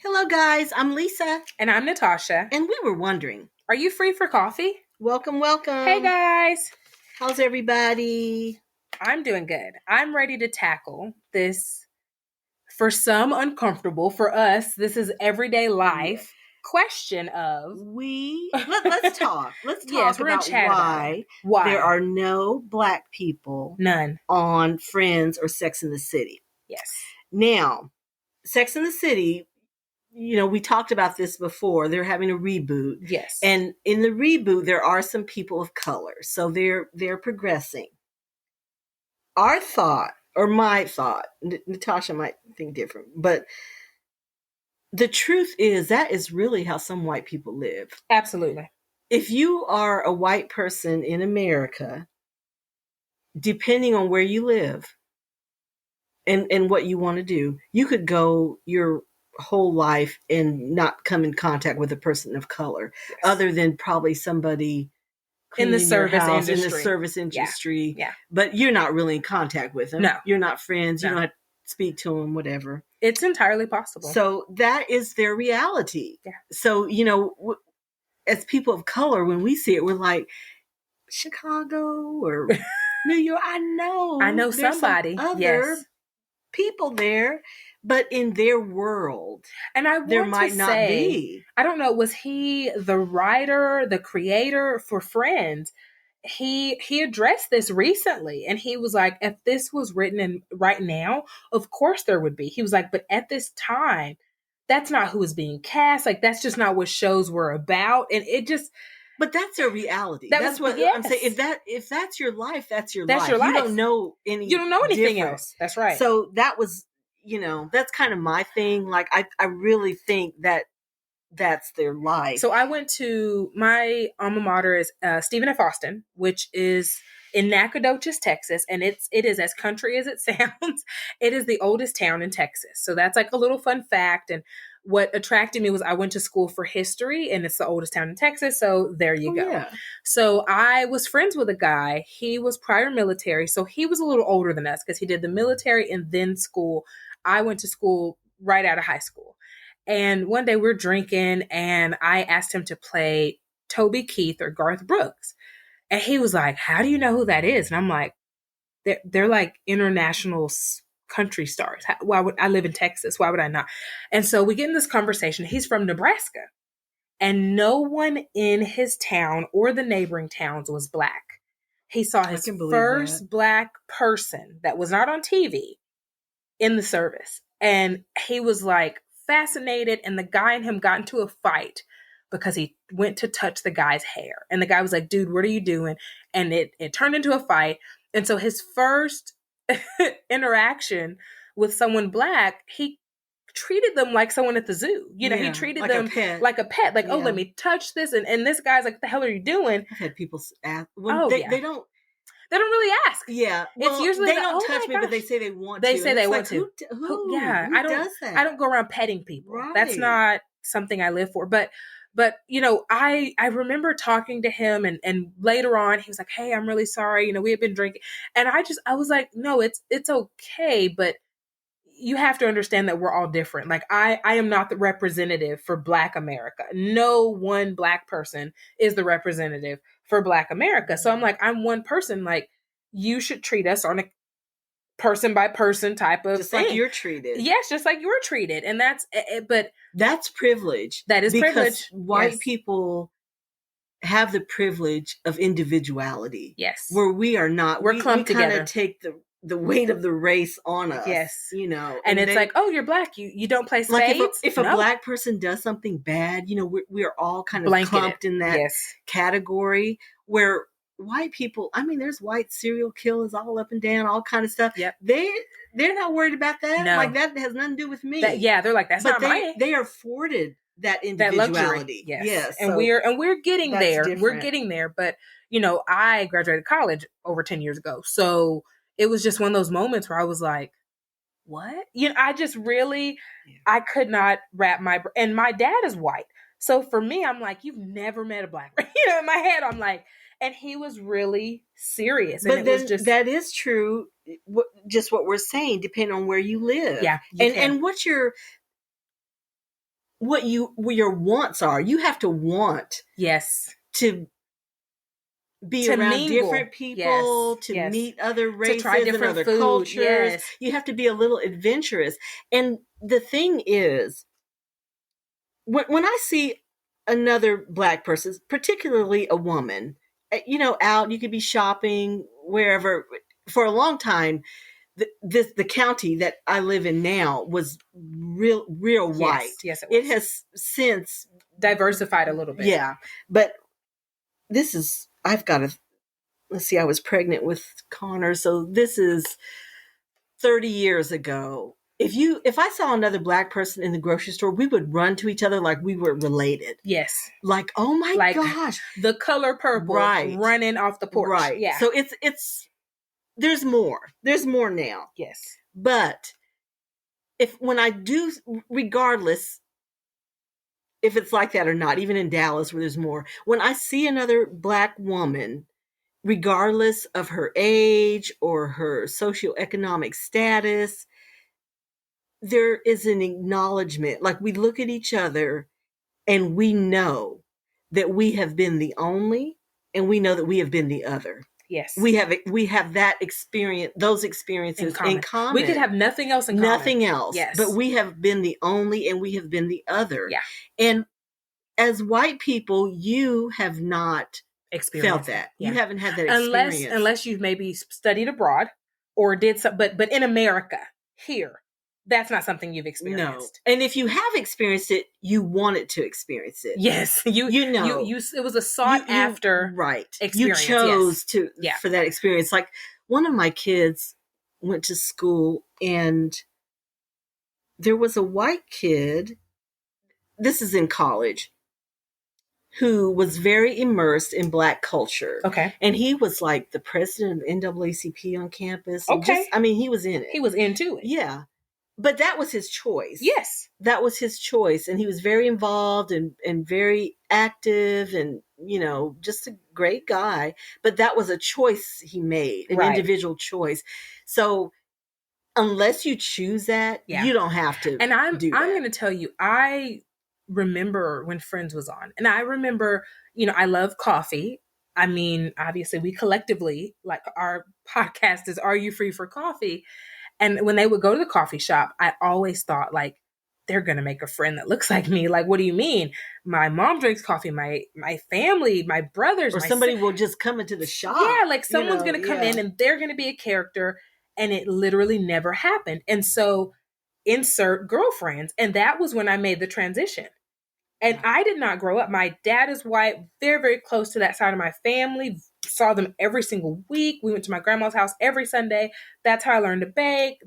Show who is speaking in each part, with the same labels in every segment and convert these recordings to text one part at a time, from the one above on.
Speaker 1: Hello, guys. I'm Lisa.
Speaker 2: And I'm Natasha.
Speaker 1: And we were wondering,
Speaker 2: are you free for coffee?
Speaker 1: Welcome.
Speaker 2: Hey, guys.
Speaker 1: How's everybody?
Speaker 2: I'm doing good. I'm ready to tackle this, for some uncomfortable, for us, this is everyday life question of...
Speaker 1: Let's talk. Let's talk
Speaker 2: yes,
Speaker 1: about why there are no Black people
Speaker 2: none
Speaker 1: on Friends or Sex and the City.
Speaker 2: Yes.
Speaker 1: Now, Sex and the City, we talked about this before. They're having a reboot.
Speaker 2: Yes.
Speaker 1: And in the reboot, there are some people of color. So they're progressing. Our thought, or my thought, Natasha might think different, but the truth is that is really how some white people live.
Speaker 2: Absolutely.
Speaker 1: If you are a white person in America, depending on where you live and what you want to do, you could go your whole life and not come in contact with a person of color, yes, other than probably somebody
Speaker 2: in the service industry.
Speaker 1: In the service industry.
Speaker 2: Yeah.
Speaker 1: But you're not really in contact with them.
Speaker 2: No.
Speaker 1: You're not friends. No. You don't have to speak to them, whatever.
Speaker 2: It's entirely possible.
Speaker 1: So that is their reality.
Speaker 2: Yeah.
Speaker 1: So, as people of color, when we see it, we're like, Chicago or New York, I know
Speaker 2: somebody.
Speaker 1: Some other
Speaker 2: yes.
Speaker 1: people there, but in their world,
Speaker 2: and there might not be. I don't know. Was he the writer, the creator for Friends? He addressed this recently, and he was like, if this was written in right now, of course there would be. He was like, but at this time, that's not who is being cast. Like, that's just not what shows were about. And it just...
Speaker 1: But that's their reality. That's what
Speaker 2: yes.
Speaker 1: I'm saying. If that's your life, that's your life.
Speaker 2: Your life.
Speaker 1: You don't know
Speaker 2: anything else. That's right.
Speaker 1: So that was, that's kind of my thing. Like, I really think that that's their life.
Speaker 2: So I went to my alma mater is Stephen F. Austin, which is in Nacogdoches, Texas, and it is as country as it sounds. It is the oldest town in Texas. So that's like a little fun fact. And what attracted me was I went to school for history, and it's the oldest town in Texas. So there you go.
Speaker 1: Yeah.
Speaker 2: So I was friends with a guy. He was prior military, so he was a little older than us because he did the military and then school. I went to school right out of high school. And one day we're drinking, and I asked him to play Toby Keith or Garth Brooks. And he was like, how do you know who that is? And I'm like, they're like international country stars. Why would I live in Texas? Why would I not? And so we get in this conversation. He's from Nebraska, and no one in his town or the neighboring towns was Black. He saw his first Black person that was not on TV in the service. And he was like, fascinated, and the guy and him got into a fight because he went to touch the guy's hair, and the guy was like, dude, what are you doing? And it turned into a fight. And so his first interaction with someone Black, he treated them like someone at the zoo. He treated them like a pet. Like, oh, let me touch this. And this guy's like, what the hell are you doing?
Speaker 1: I've had people ask.
Speaker 2: They don't really ask.
Speaker 1: Yeah.
Speaker 2: Well, it's usually
Speaker 1: they don't touch me, but they say they want to.
Speaker 2: They say they want to.
Speaker 1: Who
Speaker 2: does
Speaker 1: that?
Speaker 2: I don't go around petting people.
Speaker 1: Right.
Speaker 2: That's not something I live for. But I remember talking to him, and later on he was like, hey, I'm really sorry. We had been drinking. And I was like, no, it's okay. But you have to understand that we're all different. Like, I am not the representative for Black America. No one Black person is the representative for Black America. So I'm like, I'm one person. Like, you should treat us on a person by person type of
Speaker 1: just
Speaker 2: thing.
Speaker 1: Like you're treated.
Speaker 2: Yes, just like you're treated. And but
Speaker 1: that's privilege.
Speaker 2: That is privilege.
Speaker 1: White people have the privilege of individuality.
Speaker 2: Yes.
Speaker 1: Where we are not.
Speaker 2: We're clumped together.
Speaker 1: We kind of take the weight of the race on us.
Speaker 2: Yes.
Speaker 1: And
Speaker 2: it's like, oh, you're Black. You don't play spades.
Speaker 1: Like if a Black person does something bad, we're all kind of clumped in that category, where white people, there's white serial killers all up and down, all kind of stuff.
Speaker 2: Yep.
Speaker 1: They're not worried about that.
Speaker 2: No.
Speaker 1: Like, that has nothing to do with me.
Speaker 2: They're like, that's not mine.
Speaker 1: They are afforded that individuality.
Speaker 2: That luxury. Yes.
Speaker 1: And
Speaker 2: so we're getting there.
Speaker 1: Different.
Speaker 2: We're getting there. But I graduated college over 10 years ago. So it was just one of those moments where I was like, what? I just really, I could not wrap and my dad is white. So for me, I'm like, you've never met a Black person. In my head, I'm like, and he was really serious.
Speaker 1: But that is true. Just what we're saying, depending on where you live.
Speaker 2: Yeah.
Speaker 1: And what's your, what your wants are. You have to want
Speaker 2: Yes.
Speaker 1: to be
Speaker 2: To
Speaker 1: around
Speaker 2: mingle.
Speaker 1: different people,
Speaker 2: Yes,
Speaker 1: to
Speaker 2: yes.
Speaker 1: meet other
Speaker 2: To try
Speaker 1: races and
Speaker 2: different
Speaker 1: other
Speaker 2: food.
Speaker 1: cultures.
Speaker 2: Yes.
Speaker 1: You have to be a little adventurous. And the thing is, when I see another Black person, particularly a woman, out, you could be shopping wherever. For a long time, the county that I live in now was real white.
Speaker 2: Yes,
Speaker 1: it has since
Speaker 2: diversified a little bit.
Speaker 1: Yeah, but I've got to, let's see, I was pregnant with Connor, so this is 30 years ago. If I saw another Black person in the grocery store, we would run to each other like we were related.
Speaker 2: Yes.
Speaker 1: Like, oh my gosh.
Speaker 2: The color purple running off the porch.
Speaker 1: Right.
Speaker 2: Yeah.
Speaker 1: So it's there's more. There's more now.
Speaker 2: Yes.
Speaker 1: But when I do, regardless if it's like that or not, even in Dallas where there's more, when I see another Black woman, regardless of her age or her socioeconomic status, there is an acknowledgement. Like, we look at each other and we know that we have been the only, and we know that we have been the other.
Speaker 2: Yes.
Speaker 1: We have that experience, those experiences in common.
Speaker 2: We could have nothing else in common.
Speaker 1: Nothing else.
Speaker 2: Yes.
Speaker 1: But we have been the only, and we have been the other.
Speaker 2: Yeah.
Speaker 1: And as white people, you have not felt that. Yeah. You haven't had that experience.
Speaker 2: Unless you've maybe studied abroad or did some, but in America, here, that's not something you've experienced.
Speaker 1: No. And if you have experienced it, you wanted to experience it.
Speaker 2: Yes. It was a sought after experience.
Speaker 1: You chose for that experience. Like, one of my kids went to school and there was a white kid, this is in college, who was very immersed in Black culture.
Speaker 2: Okay.
Speaker 1: And he was like the president of NAACP on campus.
Speaker 2: Okay.
Speaker 1: He was in it.
Speaker 2: He was into it.
Speaker 1: Yeah. But that was his choice.
Speaker 2: Yes.
Speaker 1: That was his choice. And he was very involved and very active and, just a great guy. But that was a choice he made, an individual choice. So unless you choose that, you don't have to
Speaker 2: and I'm going
Speaker 1: to
Speaker 2: tell you, I remember when Friends was on. And I remember, I love coffee. I mean, obviously we collectively, like, our podcast is Are You Free for Coffee? And when they would go to the coffee shop, I always thought, like, they're going to make a friend that looks like me. Like, what do you mean? My mom drinks coffee, my family, my brothers.
Speaker 1: Or somebody will just come into the shop.
Speaker 2: Yeah, like someone's going to come in and they're going to be a character. And it literally never happened. And so insert girlfriends. And that was when I made the transition. And I did not grow up. My dad is white, very, very close to that side of my family. Saw them every single week. We went to my grandma's house every Sunday. That's how I learned to bake.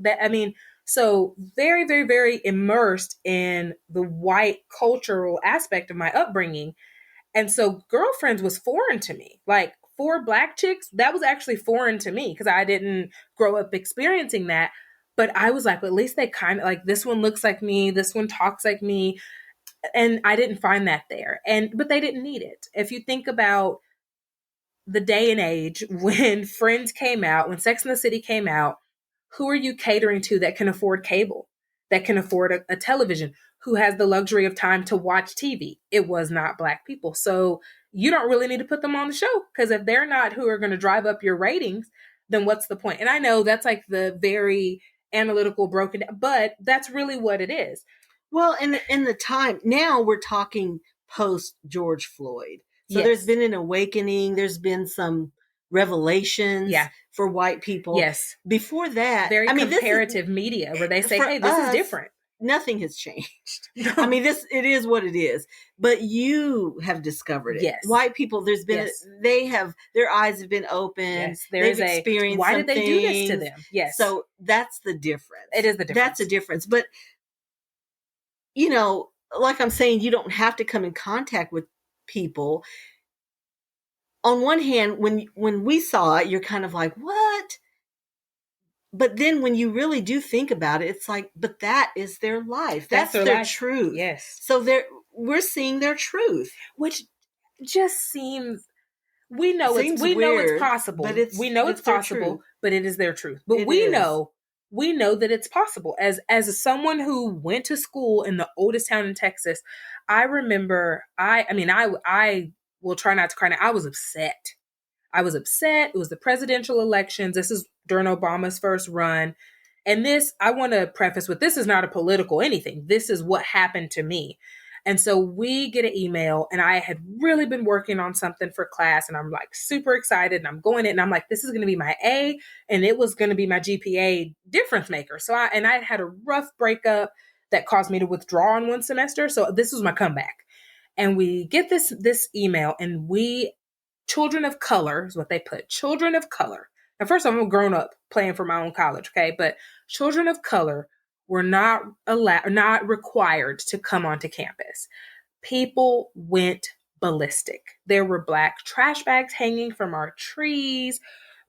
Speaker 2: So very, very, very immersed in the white cultural aspect of my upbringing. And so girlfriends was foreign to me. Like, 4 Black chicks, that was actually foreign to me because I didn't grow up experiencing that. But I was like, well, at least they kind of, like, this one looks like me. This one talks like me. And I didn't find that there. But they didn't need it. If you think about the day and age when Friends came out, when Sex and the City came out, who are you catering to that can afford cable, that can afford a television, who has the luxury of time to watch TV? It was not Black people. So you don't really need to put them on the show, because if they're not who are going to drive up your ratings, then what's the point? And I know that's like the very analytical broken down, but that's really what it is.
Speaker 1: Well, in the time, now we're talking post George Floyd. So there's been an awakening. There's been some revelations for white people.
Speaker 2: Yes.
Speaker 1: Before that,
Speaker 2: very comparative media where they say, hey, this is different.
Speaker 1: Nothing has changed. I mean, it is what it is. But you have discovered it.
Speaker 2: Yes.
Speaker 1: White people, there's been, their eyes have been open.
Speaker 2: Yes.
Speaker 1: They've experienced
Speaker 2: why
Speaker 1: some
Speaker 2: did they do this to them? Yes.
Speaker 1: So that's the difference.
Speaker 2: It is the difference.
Speaker 1: That's a difference. But, like I'm saying, you don't have to come in contact with people. On one hand, when we saw it, you're kind of like, what? But then when you really do think about it, it's like, but that is their life. That's their truth.
Speaker 2: Yes.
Speaker 1: So we're seeing their truth.
Speaker 2: Which just seems, we know it's possible.
Speaker 1: But
Speaker 2: we know it's possible,
Speaker 1: truth.
Speaker 2: but it is their truth. But
Speaker 1: It
Speaker 2: we
Speaker 1: is.
Speaker 2: know we know that it's possible. As someone who went to school in the oldest town in Texas, I remember I will try not to cry now. I was upset. I was upset. It was the presidential elections. This is during Obama's first run. And this, I want to preface with, this is not a political anything. This is what happened to me. And so we get an email, and I had really been working on something for class, and I'm like super excited, and I'm going in, and I'm like, this is going to be my A, and it was going to be my GPA difference maker. So I had a rough breakup that caused me to withdraw in one semester. So this was my comeback. And we get this email, and children of color is what they put. Children of color. Now, first of all, I'm a grown up playing for my own college, okay? But children of color were not required to come onto campus. People went ballistic. There were Black trash bags hanging from our trees,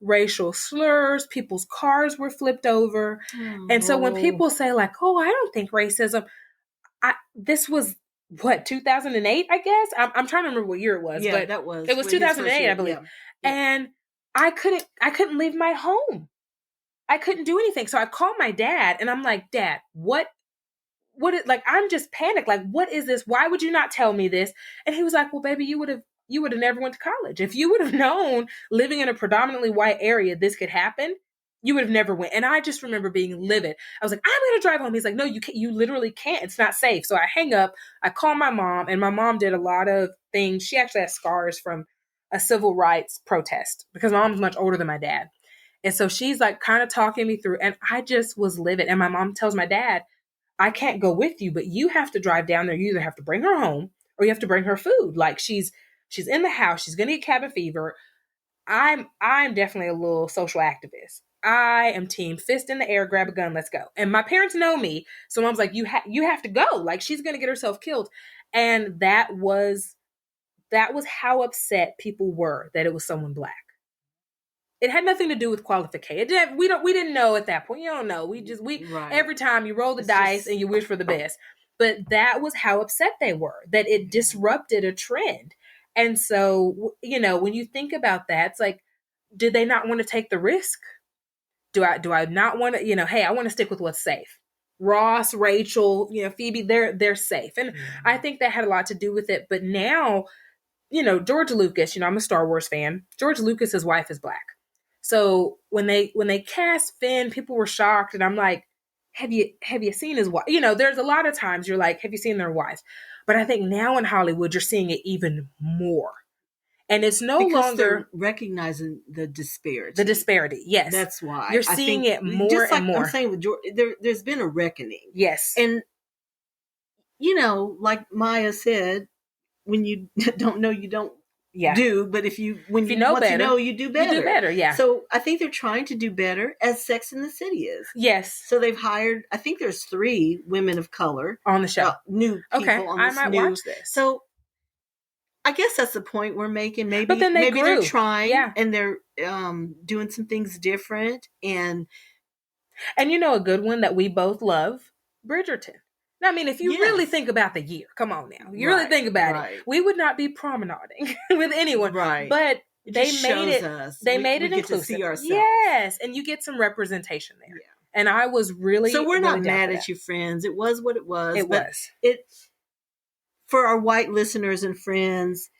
Speaker 2: racial slurs, people's cars were flipped over. And so when people say like, oh, I don't think racism, this was what, 2008, I guess? I'm trying to remember what year it was.
Speaker 1: Yeah,
Speaker 2: but
Speaker 1: that was.
Speaker 2: It was 2008, I believe. Yeah. And I couldn't leave my home. I couldn't do anything. So I called my dad, and I'm like, Dad, like, I'm just panicked. Like, what is this? Why would you not tell me this? And he was like, well, baby, you would have never went to college. If you would have known living in a predominantly white area, this could happen, you would have never went. And I just remember being livid. I was like, I'm going to drive home. He's like, no, you can't. You literally can't. It's not safe. So I hang up. I call my mom, and my mom did a lot of things. She actually has scars from a civil rights protest because my mom's much older than my dad. And so she's like kind of talking me through, and I just was livid. And my mom tells my dad, I can't go with you, but you have to drive down there. You either have to bring her home or you have to bring her food. Like, she's in the house. She's going to get cabin fever. I'm definitely a little social activist. I am team fist in the air, grab a gun, let's go. And my parents know me. So mom's like, you have to go. Like, she's going to get herself killed. And that was how upset people were that it was someone Black. It had nothing to do with qualification. We didn't know at that point. You don't know. Right. Every time you roll the dice and you wish for the best. But that was how upset they were, that it disrupted a trend. And so, when you think about that, it's like, did they not want to take the risk? Do I not want to, hey, I want to stick with what's safe. Ross, Rachel, Phoebe, they're safe. And I think that had a lot to do with it. But now, George Lucas, I'm a Star Wars fan. George Lucas's wife is Black. So when they cast Finn, people were shocked, and I'm like, have you seen his wife? There's a lot of times you're like, have you seen their wives? But I think now in Hollywood, you're seeing it even more. And it's because longer
Speaker 1: they're recognizing the disparity.
Speaker 2: Yes.
Speaker 1: That's why.
Speaker 2: You're seeing it more and more.
Speaker 1: I'm saying with George, there's been a reckoning.
Speaker 2: Yes.
Speaker 1: And, like Maya said, when you don't know, you don't do, but when you know better, you know, you do better.
Speaker 2: You do better, yeah.
Speaker 1: So I think they're trying to do better, as Sex and the City is.
Speaker 2: Yes.
Speaker 1: So they've hired, I think there's 3 women of color
Speaker 2: on the show.
Speaker 1: New people on this.
Speaker 2: I might watch this.
Speaker 1: So I guess that's the point we're making. Maybe,
Speaker 2: but then
Speaker 1: they're trying, and they're doing some things different, and
Speaker 2: a good one that we both love, Bridgerton. Now, I mean, if you really think about the year, come on now, you really think about it, we would not be promenading with anyone,
Speaker 1: right?
Speaker 2: But they made it. They made it inclusive. To see ourselves. Yes, and you get some representation there. Yeah. And I was really
Speaker 1: so we're not
Speaker 2: really
Speaker 1: mad at you, friends. It was what it was.
Speaker 2: It was.
Speaker 1: For our white listeners and friends,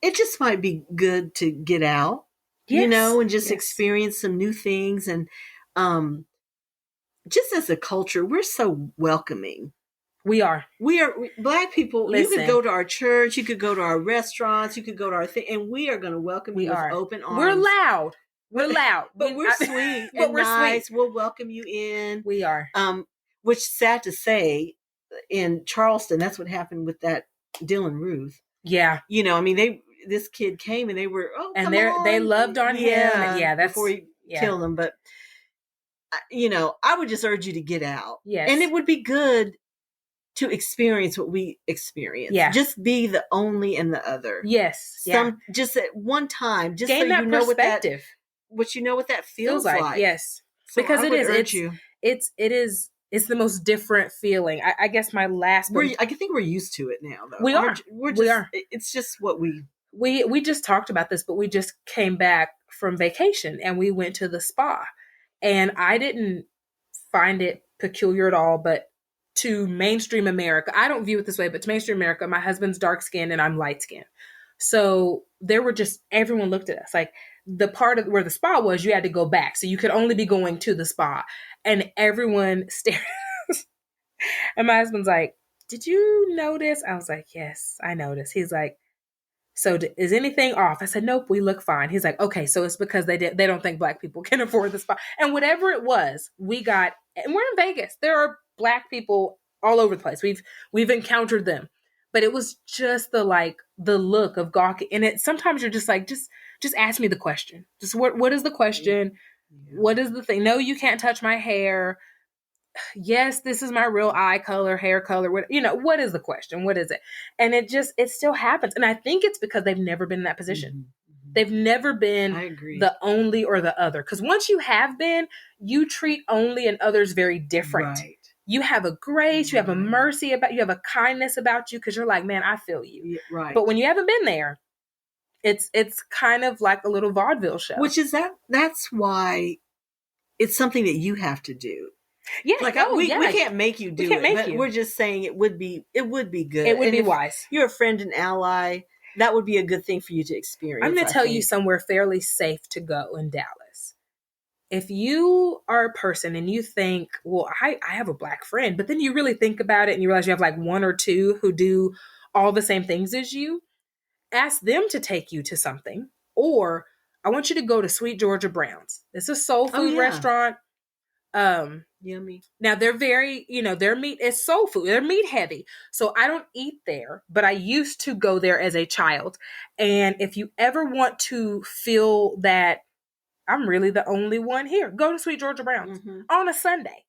Speaker 1: it just might be good to get out, and just experience some new things. And just as a culture, we're so welcoming.
Speaker 2: We are
Speaker 1: Black people. Listen, you could go to our church, you could go to our restaurants, you could go to our thing, and we are going to welcome you with open arms.
Speaker 2: We're loud.
Speaker 1: But we're sweet and we're nice. Sweet. We'll welcome you in.
Speaker 2: We are.
Speaker 1: Which, sad to say, in Charleston, that's what happened with that Dylan Ruth.
Speaker 2: Yeah.
Speaker 1: This kid came and they were,
Speaker 2: they loved on him. Yeah, that's
Speaker 1: before he killed him. But I would just urge you to get out.
Speaker 2: Yes.
Speaker 1: And it would be good to experience what we experience.
Speaker 2: Yeah.
Speaker 1: Just be the only and the other.
Speaker 2: Yes.
Speaker 1: Just at one time, just
Speaker 2: gain
Speaker 1: so
Speaker 2: that
Speaker 1: you know
Speaker 2: perspective.
Speaker 1: what that feels like.
Speaker 2: Yes.
Speaker 1: So
Speaker 2: because
Speaker 1: it is.
Speaker 2: It's the most different feeling. I guess my last.
Speaker 1: I think we're used to it now, though.
Speaker 2: We are. We are.
Speaker 1: It's just what
Speaker 2: we just talked about this, but we just came back from vacation and we went to the spa, And I didn't find it peculiar at all, but to mainstream America, I don't view it this way, but to mainstream America, my husband's dark skinned and I'm light skinned. So there were just, everyone looked at us like the part of where the spa was, you had to go back. So you could only be going to the spa. And everyone stared. And my husband's like, did you notice? I was like, yes, I noticed. He's like, so is anything off? I said, nope, we look fine. He's like, okay, so it's because they don't think black people can afford the spa. And whatever it was, we got, and we're in Vegas. There are black people all over the place. We've encountered them. But it was just the look of gawking. And it sometimes you're just like, just ask me the question. Just what is the question? Yeah. What is the thing? No, you can't touch my hair. Yes, this is my real eye color, hair color. What is the question? What is it? And it still happens. And I think it's because they've never been in that position. Mm-hmm. They've never been the only or the other. Because once you have been, you treat only and others very different. Right. You have a grace, you have a mercy about you, have a kindness about you because you're like, man, I feel you. Yeah, right. But when you haven't been there, it's kind of like a little vaudeville show.
Speaker 1: Which is that's why it's something that you have to do.
Speaker 2: Yeah,
Speaker 1: like we can't make you do it, but we're just saying it would be good.
Speaker 2: It would be wise.
Speaker 1: You're a friend and ally. That would be a good thing for you to experience.
Speaker 2: I'm going to tell you somewhere fairly safe to go in Dallas. If you are a person and you think, well, I have a black friend, but then you really think about it and you realize you have like one or two who do all the same things as you, ask them to take you to something. Or I want you to go to Sweet Georgia Brown's. It's a soul food restaurant.
Speaker 1: Yummy.
Speaker 2: Now they're very, their meat is soul food. They're meat heavy. So I don't eat there, but I used to go there as a child. And if you ever want to feel that I'm really the only one here, go to Sweet Georgia Brown's on a Sunday.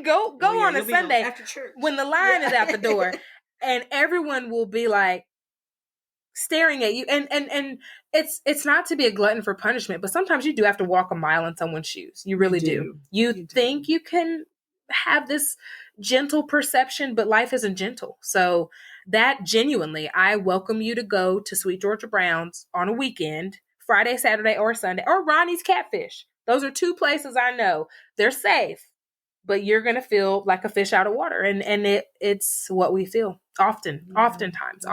Speaker 2: go on a Sunday
Speaker 1: after church
Speaker 2: when the line is out the door, and everyone will be like staring at you. And it's not to be a glutton for punishment, but sometimes you do have to walk a mile in someone's shoes. You really do. You think you can have this gentle perception, but life isn't gentle. So that genuinely, I welcome you to go to Sweet Georgia Brown's on a weekend, Friday, Saturday, or Sunday, or Ronnie's Catfish. Those are two places I know. They're safe, but you're going to feel like a fish out of water. And it's what we feel oftentimes.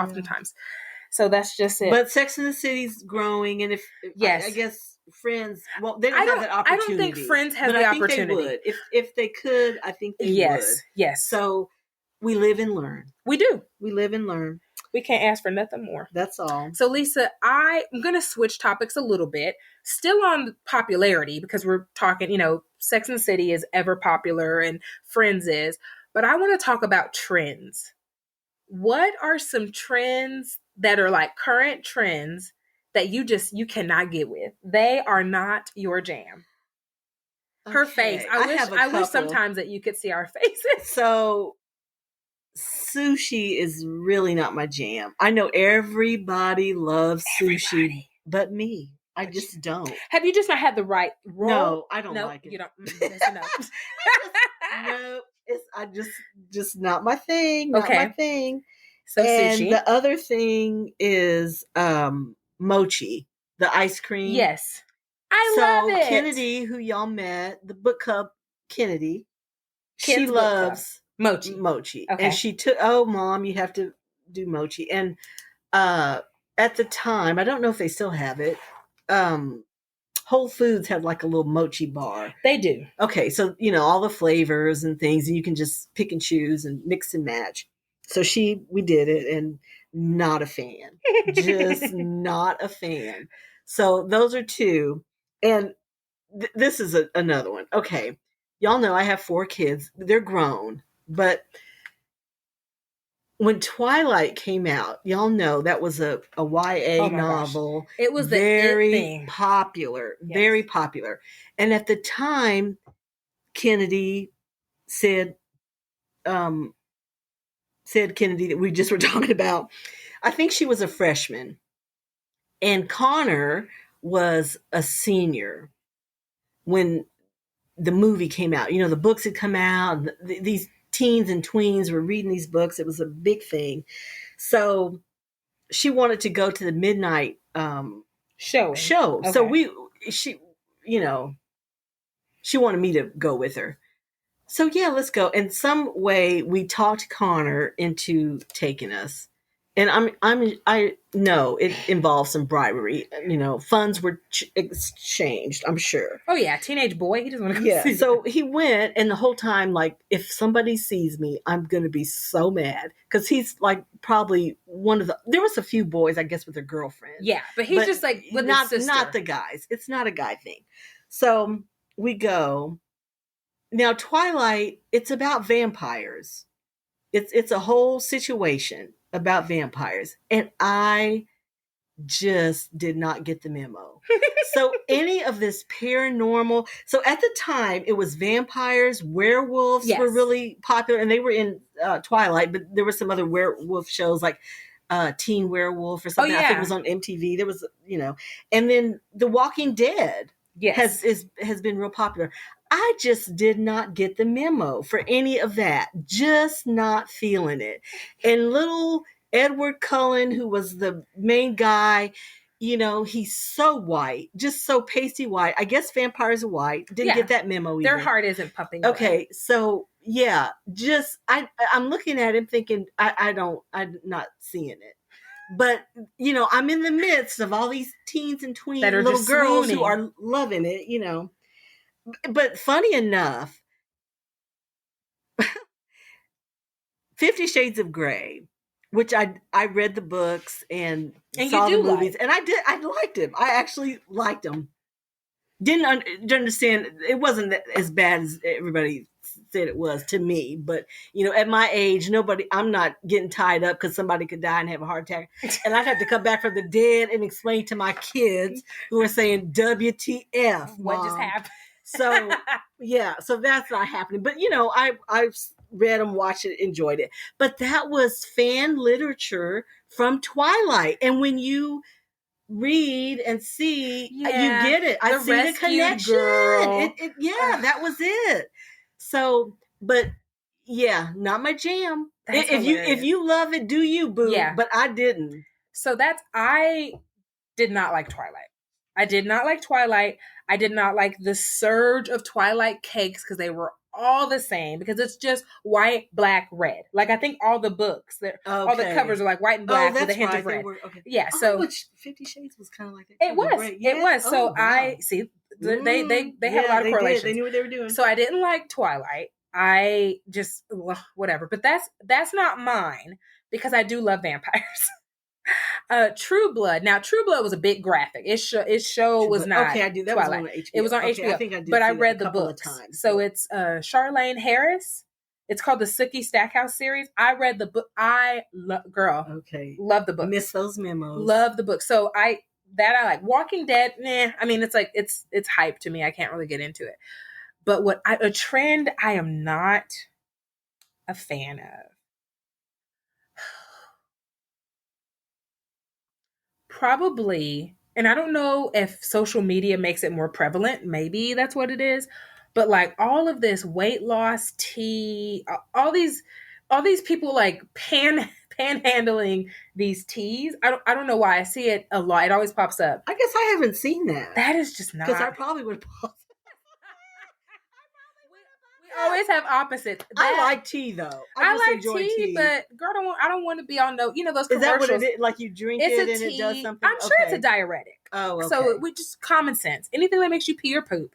Speaker 2: So that's just it.
Speaker 1: But Sex and the City's growing, and I guess Friends, well, they don't have that opportunity.
Speaker 2: I don't think Friends has the opportunity.
Speaker 1: They would. If they could, I think they would.
Speaker 2: Yes.
Speaker 1: So we live and learn.
Speaker 2: We do.
Speaker 1: We live and learn.
Speaker 2: We can't ask for nothing more.
Speaker 1: That's all.
Speaker 2: So Lisa, I'm going to switch topics a little bit, still on popularity, because we're talking, Sex and the City is ever popular and Friends is, but I want to talk about trends. What are some trends that are like current trends that you cannot get with? They are not your jam. Her face. I wish sometimes that you could see our faces.
Speaker 1: So sushi is really not my jam. I know everybody loves sushi, but me. I just don't.
Speaker 2: Have you just not had the right roll?
Speaker 1: No, I don't like it.
Speaker 2: You don't. That's enough.
Speaker 1: No, it's just not my thing. Not my thing.
Speaker 2: So
Speaker 1: and
Speaker 2: sushi.
Speaker 1: The other thing is mochi, the ice cream.
Speaker 2: Yes, I love it.
Speaker 1: Kennedy, who y'all met, the book club Kennedy, she loves mochi.
Speaker 2: Okay.
Speaker 1: And she took, Mom, you have to do mochi. And at the time, I don't know if they still have it, Whole Foods had like a little mochi bar.
Speaker 2: They do.
Speaker 1: Okay, so, all the flavors and things, and you can just pick and choose and mix and match. So we did it, and not a fan. Just not a fan. So those are two. And this is another one. Okay, y'all know I have 4 kids. They're grown. But when Twilight came out, y'all know that was a YA novel.
Speaker 2: Gosh. It was
Speaker 1: very popular, very popular. And at the time, Kennedy said Kennedy that we just were talking about, I think she was a freshman. And Connor was a senior when the movie came out. The books had come out. And these teens and tweens were reading these books. It was a big thing. So she wanted to go to the midnight show.
Speaker 2: Okay.
Speaker 1: So she wanted me to go with her. So yeah, let's go. And some way we talked Connor into taking us. And I know it involves some bribery. Funds were exchanged, I'm sure.
Speaker 2: Oh yeah, teenage boy. He doesn't want to go
Speaker 1: Yeah.
Speaker 2: see
Speaker 1: So he went, and the whole time, like, if somebody sees me, I'm gonna be so mad because he's like probably one of the. There was a few boys, I guess, with their girlfriends.
Speaker 2: Yeah, but he's just like with
Speaker 1: not
Speaker 2: his sister.
Speaker 1: not the guys. It's not a guy thing. So we go. Now, Twilight, it's about vampires. It's a whole situation about vampires. And I just did not get the memo. So any of this paranormal, so at the time it was vampires, werewolves were really popular, and they were in Twilight, but there were some other werewolf shows like Teen Werewolf or something. I think it was on MTV. There was, and then The Walking Dead has been real popular. I just did not get the memo for any of that. Just not feeling it. And little Edward Cullen, who was the main guy, he's so white, just so pasty white. I guess vampires are white. Didn't get that memo either.
Speaker 2: Their heart isn't pumping.
Speaker 1: Okay, so yeah, just I'm looking at him thinking I'm not seeing it. But I'm in the midst of all these teens and tweens, little girls who are loving it, But funny enough, 50 Shades of Grey, which I read the books and saw the movies, and I liked them. I actually liked them. Didn't understand, it wasn't as bad as everybody said it was to me, but at my age, I'm not getting tied up because somebody could die and have a heart attack, and I'd have to come back from the dead and explain to my kids who are saying WTF,
Speaker 2: what just happened.
Speaker 1: So yeah, so that's not happening. But I've read them, watched it, enjoyed it. But that was fan literature from Twilight, and when you read and see, you get it. I see the connection. That was it. So, but yeah, not my jam. If you love it, do you, boo? Yeah. But I didn't.
Speaker 2: So I did not like Twilight. I did not like Twilight. I did not like the surge of Twilight cakes because they were all the same, because it's just white, black, red. Like, I think all the books, all the covers are like white and black with a hint of red. Yeah, so
Speaker 1: which 50 Shades was kind of like that.
Speaker 2: It was. So I see they have a lot of correlations.
Speaker 1: They knew what they were doing.
Speaker 2: So I didn't like Twilight. I just whatever. But that's not mine, because I do love vampires. True Blood. Now, True Blood was a bit graphic. Its show was not.
Speaker 1: Okay, I do. That
Speaker 2: Twilight.
Speaker 1: Was on HBO.
Speaker 2: It was on HBO.
Speaker 1: I think I did.
Speaker 2: But I read the books. So it's Charlene Harris. It's called the Sookie Stackhouse series. I read the book.
Speaker 1: Okay.
Speaker 2: Love the book.
Speaker 1: Miss those memos.
Speaker 2: Love the book. So I like. Walking Dead. Nah. I mean, it's like it's hype to me. I can't really get into it. But a trend I am not a fan of. Probably, and I don't know if social media makes it more prevalent. Maybe that's what it is. But like all of this weight loss tea, all these people like panhandling these teas. I don't know why I see it a lot. It always pops up.
Speaker 1: I guess I haven't seen that.
Speaker 2: That is just not,
Speaker 1: because I probably would pause.
Speaker 2: Always have opposites.
Speaker 1: I like tea though.
Speaker 2: I like tea, but girl, I don't want to be on those commercials. Is that what it is?
Speaker 1: Like you drink it and it does something?
Speaker 2: I'm sure it's a diuretic.
Speaker 1: Oh, okay.
Speaker 2: So we just common sense. Anything that makes you pee or poop,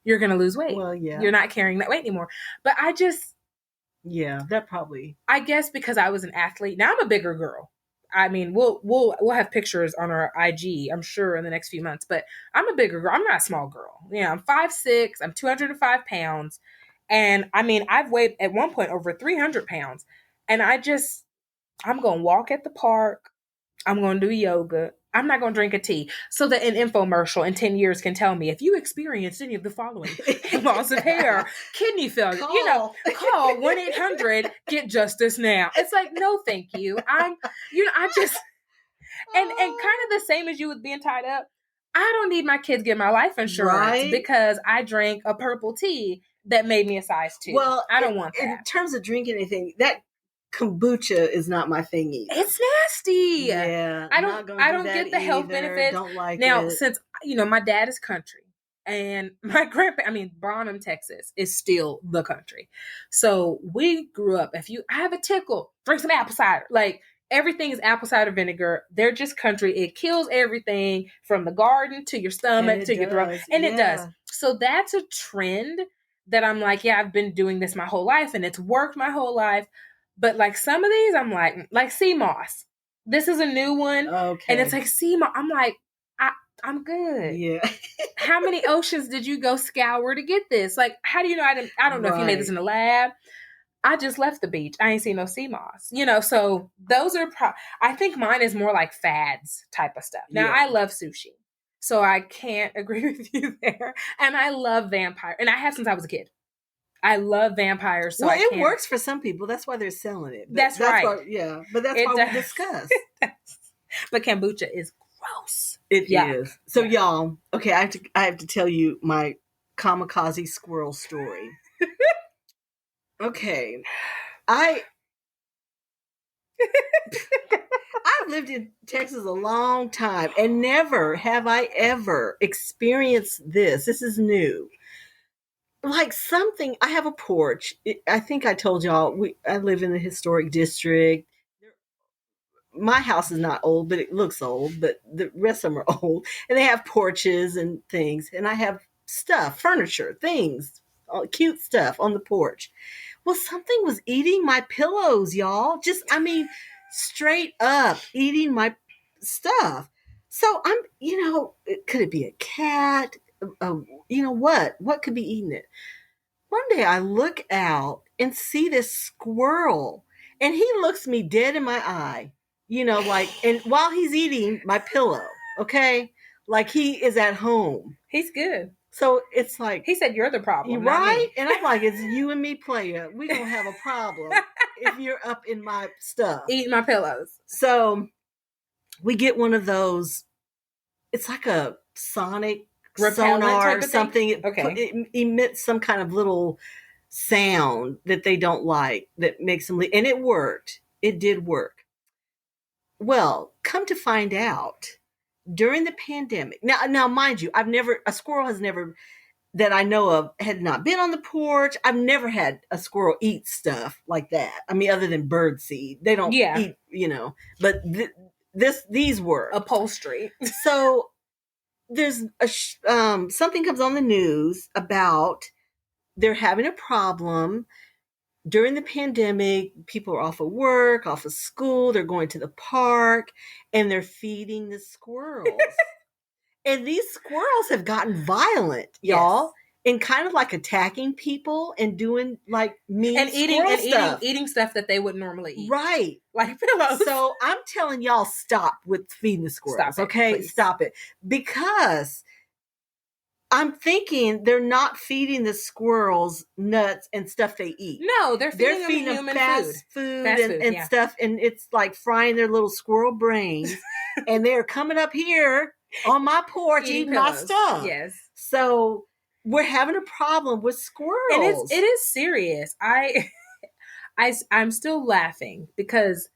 Speaker 2: you're gonna lose weight.
Speaker 1: Well, yeah.
Speaker 2: You're not carrying that weight anymore. But
Speaker 1: that probably.
Speaker 2: I guess because I was an athlete. Now I'm a bigger girl. I mean, we'll have pictures on our IG, I'm sure, in the next few months. But I'm a bigger girl. I'm not a small girl. I'm 5'6". I'm 205 pounds. And I mean, I've weighed at one point over 300 pounds. And I'm going to walk at the park. I'm going to do yoga. I'm not going to drink a tea. So that an infomercial in 10 years can tell me, if you experienced any of the following: loss of hair, kidney failure, call 1-800, get justice now. It's like, no, thank you. I just, and kind of the same as you with being tied up. I don't need my kids get my life insurance because I drank a purple tea that made me a size 2.
Speaker 1: Well,
Speaker 2: I don't want that.
Speaker 1: In terms of drinking anything, that kombucha is not my thing either.
Speaker 2: It's nasty.
Speaker 1: Yeah.
Speaker 2: I don't get the health benefits.
Speaker 1: Don't like
Speaker 2: now,
Speaker 1: it.
Speaker 2: Since my dad is country, And my Bonham, Texas is still the country. So we grew up, I have a tickle, drink some apple cider. Like everything is apple cider vinegar. They're just country. It kills everything from the garden to your stomach to your throat. And it does. So that's a trend that I'm like, yeah, I've been doing this my whole life and it's worked my whole life. But like some of these, I'm like sea moss. This is a new one.
Speaker 1: Okay.
Speaker 2: And it's like sea moss. I'm like, I'm good.
Speaker 1: Yeah.
Speaker 2: How many oceans did you go scour to get this? Like, how do you know I don't know if you made this in the lab. I just left the beach. I ain't seen no sea moss. So those are I think mine is more like fads type of stuff. Now, I love sushi. So I can't agree with you there. And I love vampire. And I have since I was a kid. I love vampires. So
Speaker 1: it works for some people. That's why they're selling it.
Speaker 2: That's right.
Speaker 1: Why, but that's why we discuss.
Speaker 2: But kombucha is gross.
Speaker 1: It is. So y'all, okay, I have to tell you my Kamikaze Squirrel story. Okay. I've lived in Texas a long time and never have I ever experienced this. This is new. Like something, I have a porch. I think I told y'all, I live in the historic district. My house is not old, but it looks old, but the rest of them are old. And they have porches and things. And I have stuff, furniture, things, cute stuff on the porch. Well, something was eating my pillows, y'all. Straight up eating my stuff. So I'm, could it be a cat? What could be eating it? One day I look out and see this squirrel and he looks me dead in my eye, and while he's eating my pillow, okay? Like he is at home.
Speaker 2: He's good.
Speaker 1: So it's like...
Speaker 2: He said you're the problem,
Speaker 1: right? And I'm like, it's you and me, player. We don't have a problem if you're up in my stuff.
Speaker 2: Eating my pillows.
Speaker 1: So we get one of those, it's like a sonic sonar or something.
Speaker 2: Okay.
Speaker 1: It emits some kind of little sound that they don't like that makes them leave. And it worked. It did work. Well, come to find out, during the pandemic, now mind you, a squirrel has never, that I know of, had not been on the porch. I've never had a squirrel eat stuff like that. I mean, other than bird seed, they don't eat, but these were
Speaker 2: upholstery.
Speaker 1: So there's something comes on the news about they're having a problem during the pandemic. People are off of work, off of school. They're going to the park and they're feeding the squirrels. And these squirrels have gotten violent, y'all, and kind of like attacking people and doing like mean and
Speaker 2: eating stuff that they would normally eat.
Speaker 1: Right.
Speaker 2: Like pillows.
Speaker 1: So I'm telling y'all, stop with feeding the squirrels. Stop it, okay? Please. Stop it. Because I'm thinking they're not feeding the squirrels nuts and stuff they eat.
Speaker 2: No, they're feeding them human
Speaker 1: fast food and stuff. And it's like frying their little squirrel brains. And they're coming up here on my porch eating my stuff.
Speaker 2: Yes.
Speaker 1: So we're having a problem with squirrels.
Speaker 2: And it is serious. I'm still laughing because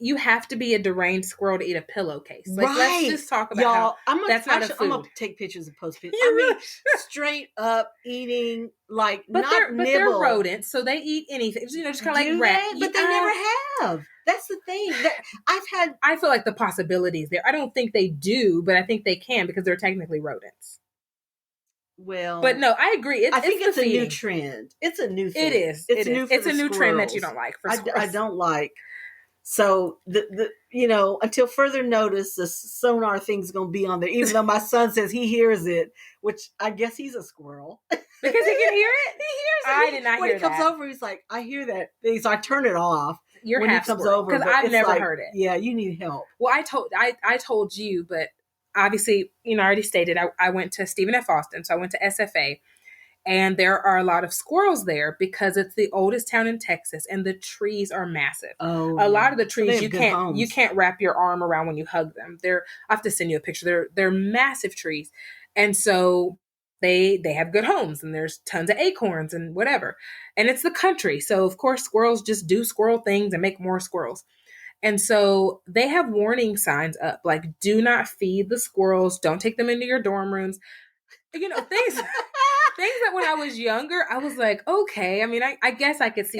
Speaker 2: you have to be a deranged squirrel to eat a pillowcase. Like, right. Let's just talk about how that's not a food.
Speaker 1: I'm going to take pictures and post pictures. Straight up eating, like, but
Speaker 2: they're rodents, so they eat anything. Just kind of like rats.
Speaker 1: But they never have. That's the thing.
Speaker 2: I feel like the possibilities there. I don't think they do, but I think they can because they're technically rodents.
Speaker 1: Well,
Speaker 2: but no, I agree.
Speaker 1: I think it's a new trend. It's a new thing.
Speaker 2: It is.
Speaker 1: It's new.
Speaker 2: It's a new trend that you don't like.
Speaker 1: I don't like. So until further notice, the sonar thing's gonna be on there. Even though my son says he hears it, which I guess he's a squirrel
Speaker 2: because he can hear it.
Speaker 1: He hears it.
Speaker 2: I did not hear
Speaker 1: that. When he comes over, he's like, "I hear that." So I turn it off.
Speaker 2: You're
Speaker 1: when
Speaker 2: half
Speaker 1: he comes over
Speaker 2: because I've never heard it.
Speaker 1: Yeah, you need help.
Speaker 2: Well, I told you, but obviously, I already stated I went to Stephen F. Austin, so I went to SFA. And there are a lot of squirrels there because it's the oldest town in Texas and the trees are massive.
Speaker 1: Oh,
Speaker 2: a lot of the trees you can't wrap your arm around when you hug them. I have to send you a picture. They're massive trees. And so they have good homes and there's tons of acorns and whatever. And it's the country. So of course squirrels just do squirrel things and make more squirrels. And so they have warning signs up like, do not feed the squirrels. Don't take them into your dorm rooms. things that when I was younger, I was like, okay. I mean, I guess I could see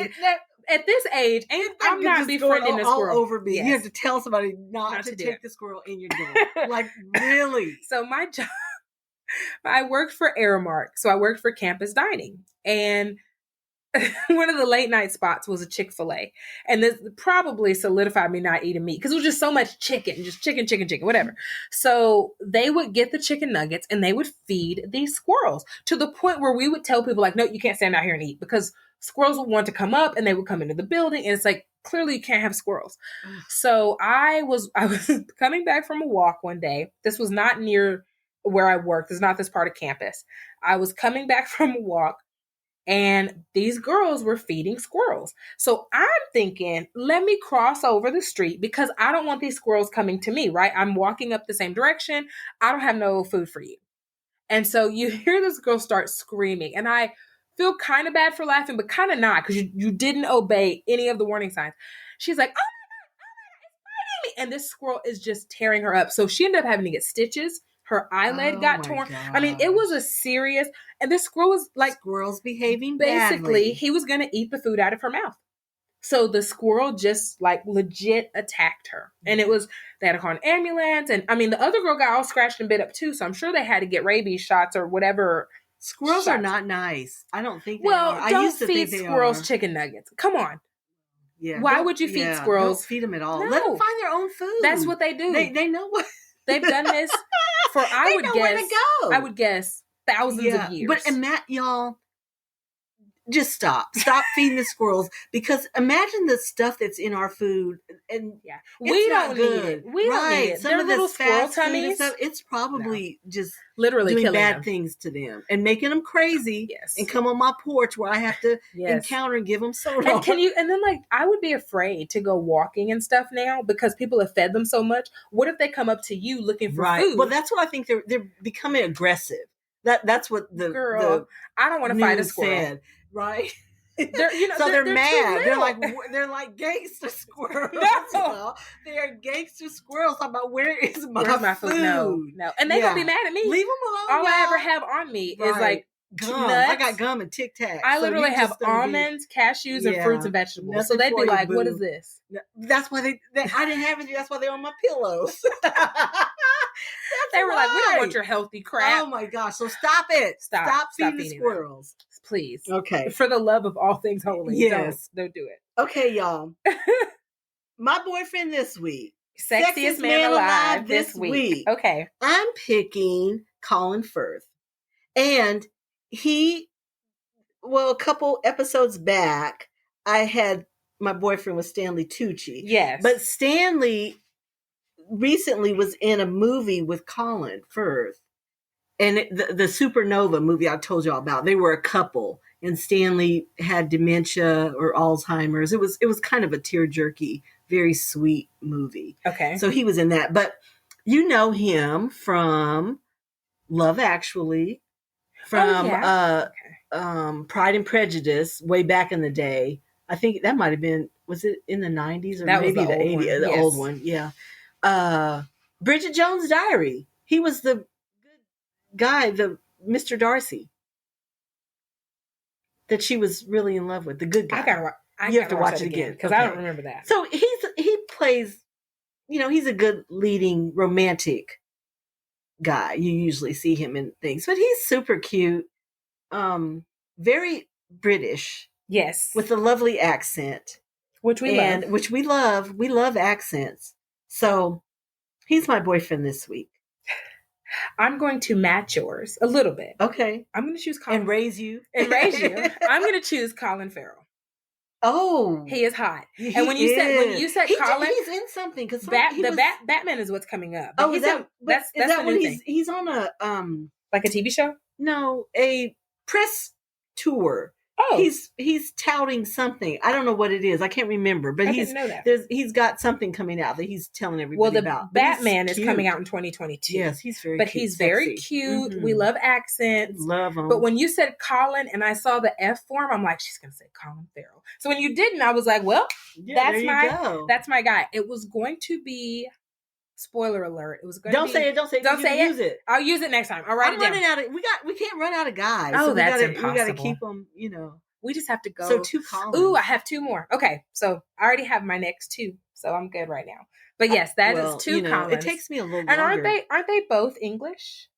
Speaker 2: at this age, and I'm not befriending a squirrel.
Speaker 1: All over me. Yes. You have to tell somebody not to take the squirrel in your door. Like, really?
Speaker 2: So my job, I worked for Aramark. So I worked for campus dining. And one of the late night spots was a Chick-fil-A. And this probably solidified me not eating meat because it was just so much chicken, just chicken, whatever. So they would get the chicken nuggets and they would feed these squirrels to the point where we would tell people like, no, you can't stand out here and eat, because squirrels would want to come up and they would come into the building. And it's like, clearly you can't have squirrels. So I was coming back from a walk one day. This was not near where I worked. This is not this part of campus. I was coming back from a walk. And these girls were feeding squirrels. So I'm thinking, let me cross over the street because I don't want these squirrels coming to me, right? I'm walking up the same direction. I don't have no food for you. And so you hear this girl start screaming. And I feel kind of bad for laughing, but kind of not, because you didn't obey any of the warning signs. She's like, oh my God, it's biting me. And this squirrel is just tearing her up. So she ended up having to get stitches. Her eyelid got torn. Gosh. I mean, it was a serious, and this squirrel was like,
Speaker 1: squirrel's behaving
Speaker 2: basically
Speaker 1: badly.
Speaker 2: He was going to eat the food out of her mouth. So the squirrel just like legit attacked her. And they had to call an ambulance. And I mean, the other girl got all scratched and bit up too. So I'm sure they had to get rabies shots or whatever.
Speaker 1: Squirrels are not nice. I don't think they are.
Speaker 2: Well, don't
Speaker 1: I used to
Speaker 2: feed
Speaker 1: think
Speaker 2: squirrels chicken nuggets. Come on.
Speaker 1: Yeah.
Speaker 2: Why would you feed squirrels?
Speaker 1: Don't feed them at all.
Speaker 2: No.
Speaker 1: Let them find their own food.
Speaker 2: That's what they do.
Speaker 1: They know what.
Speaker 2: They've done this for, I would guess, thousands of years.
Speaker 1: But y'all, just stop feeding the squirrels, because imagine the stuff that's in our food, and
Speaker 2: we don't need it. We don't need it.
Speaker 1: Some of the squirrel tummies, stuff, it's probably just
Speaker 2: literally
Speaker 1: doing bad things to them and making them crazy.
Speaker 2: Yes.
Speaker 1: And come on my porch where I have to encounter and give them soda.
Speaker 2: And then like, I would be afraid to go walking and stuff now because people have fed them so much. What if they come up to you looking for food?
Speaker 1: Well, that's what I think. They're becoming aggressive. That's what the
Speaker 2: I don't want to fight a squirrel.
Speaker 1: Said. Right.
Speaker 2: They're
Speaker 1: mad. They're like gangster squirrels. No. They are gangster squirrels. I'm about, where's my food?
Speaker 2: No. And they gonna be mad at me.
Speaker 1: Leave them alone.
Speaker 2: All I ever have on me is like
Speaker 1: gum.
Speaker 2: Nuts.
Speaker 1: I got gum and Tic Tacs.
Speaker 2: I literally have almonds, cashews, and fruits and vegetables. Nothing, so they'd be like, "What is this?"
Speaker 1: That's why they I didn't have any. That's why they're on my pillows.
Speaker 2: They were like, "We don't want your healthy crap."
Speaker 1: Oh my gosh! So stop it. Stop feeding squirrels.
Speaker 2: Please.
Speaker 1: Okay.
Speaker 2: For the love of all things holy.
Speaker 1: Yes.
Speaker 2: Don't do it.
Speaker 1: Okay, y'all. My boyfriend this week.
Speaker 2: Sexiest man alive this week. Okay.
Speaker 1: I'm picking Colin Firth. And a couple episodes back, my boyfriend was Stanley Tucci.
Speaker 2: Yes.
Speaker 1: But Stanley recently was in a movie with Colin Firth. And the Supernova movie I told y'all about, they were a couple, and Stanley had dementia or Alzheimer's. It was kind of a tear-jerky, very sweet movie.
Speaker 2: Okay.
Speaker 1: So he was in that. But you know him from Love Actually, from Pride and Prejudice, way back in the day. I think that might have been, was it in the 90s or
Speaker 2: that
Speaker 1: maybe
Speaker 2: was the
Speaker 1: 80s? The old one, yeah. Bridget Jones' Diary. He was the guy, the Mr. Darcy, that she was really in love with, the good guy. You have to watch it again
Speaker 2: because I don't remember that.
Speaker 1: So he plays, he's a good leading romantic guy. You usually see him in things, but he's super cute, very British,
Speaker 2: yes,
Speaker 1: with a lovely accent,
Speaker 2: which we love.
Speaker 1: Which we love. We love accents. So he's my boyfriend this week.
Speaker 2: I'm going to match yours a little bit.
Speaker 1: Okay.
Speaker 2: I'm going to choose Colin.
Speaker 1: And raise you.
Speaker 2: I'm going to choose Colin Farrell.
Speaker 1: Oh.
Speaker 2: He is hot. And when you said Colin,
Speaker 1: he's in something, because
Speaker 2: Batman is what's coming up.
Speaker 1: But that's that when he's on a
Speaker 2: like a TV show?
Speaker 1: No, a press tour. Oh, he's touting something. I don't know what it is. I can't remember. But
Speaker 2: didn't know that.
Speaker 1: He's got something coming out that he's telling everybody about.
Speaker 2: Well, Batman is coming out in 2022.
Speaker 1: Yes, he's very
Speaker 2: but
Speaker 1: cute.
Speaker 2: He's very cute. Mm-hmm. We love accents.
Speaker 1: Love him.
Speaker 2: But when you said Colin and I saw the F form, I'm like, she's gonna say Colin Farrell. So when you didn't, I was like, well, that's my guy. It was going to be spoiler alert. It was going to
Speaker 1: Don't
Speaker 2: be.
Speaker 1: say it. Don't say it.
Speaker 2: Don't
Speaker 1: You're
Speaker 2: say
Speaker 1: gonna
Speaker 2: it.
Speaker 1: use it.
Speaker 2: I'll use it next time. I'll write
Speaker 1: I'm
Speaker 2: it down.
Speaker 1: running out of. We can't run out of guys.
Speaker 2: Oh,
Speaker 1: so
Speaker 2: that's
Speaker 1: we gotta
Speaker 2: impossible.
Speaker 1: keep them. You know.
Speaker 2: We just have to go.
Speaker 1: So 2 Collins.
Speaker 2: Ooh, I have 2 more. Okay, so I already have my next 2, so I'm good right now. But yes, that is 2 Collins.
Speaker 1: It takes me a little
Speaker 2: and
Speaker 1: longer.
Speaker 2: aren't they both English?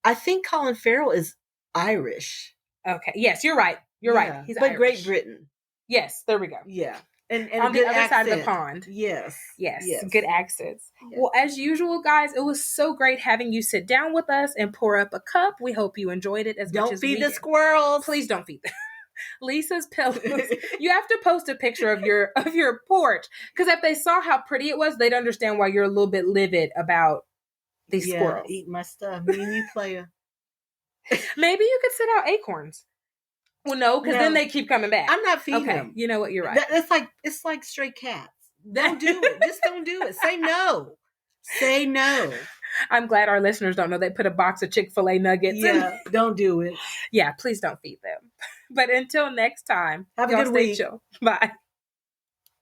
Speaker 1: I think Colin Farrell is Irish.
Speaker 2: Okay. Yes, you're right. You're right. He's Irish.
Speaker 1: Great Britain.
Speaker 2: Yes, there we go.
Speaker 1: Yeah. And
Speaker 2: on the other
Speaker 1: accent.
Speaker 2: side of the pond.
Speaker 1: Yes.
Speaker 2: Good accents. Yes. Well, as usual, guys, it was so great having you sit down with us and pour up a cup. We hope you enjoyed it as much as we did.
Speaker 1: Don't feed the squirrels.
Speaker 2: Please don't feed them. Lisa's pillows. You have to post a picture of your porch, because if they saw how pretty it was, they'd understand why you're a little bit livid about these squirrels.
Speaker 1: Eat my stuff. Me and you play a.
Speaker 2: Maybe you could sit out acorns. Well, no, because then they keep coming back.
Speaker 1: I'm not feeding them.
Speaker 2: You know what? You're right.
Speaker 1: It's like stray cats. Don't do it. Just don't do it. Say no. Say no.
Speaker 2: I'm glad our listeners don't know they put a box of Chick-fil-A nuggets.
Speaker 1: Yeah, don't do it.
Speaker 2: Yeah, please don't feed them. But until next time,
Speaker 1: have a good week.
Speaker 2: Chill. Bye.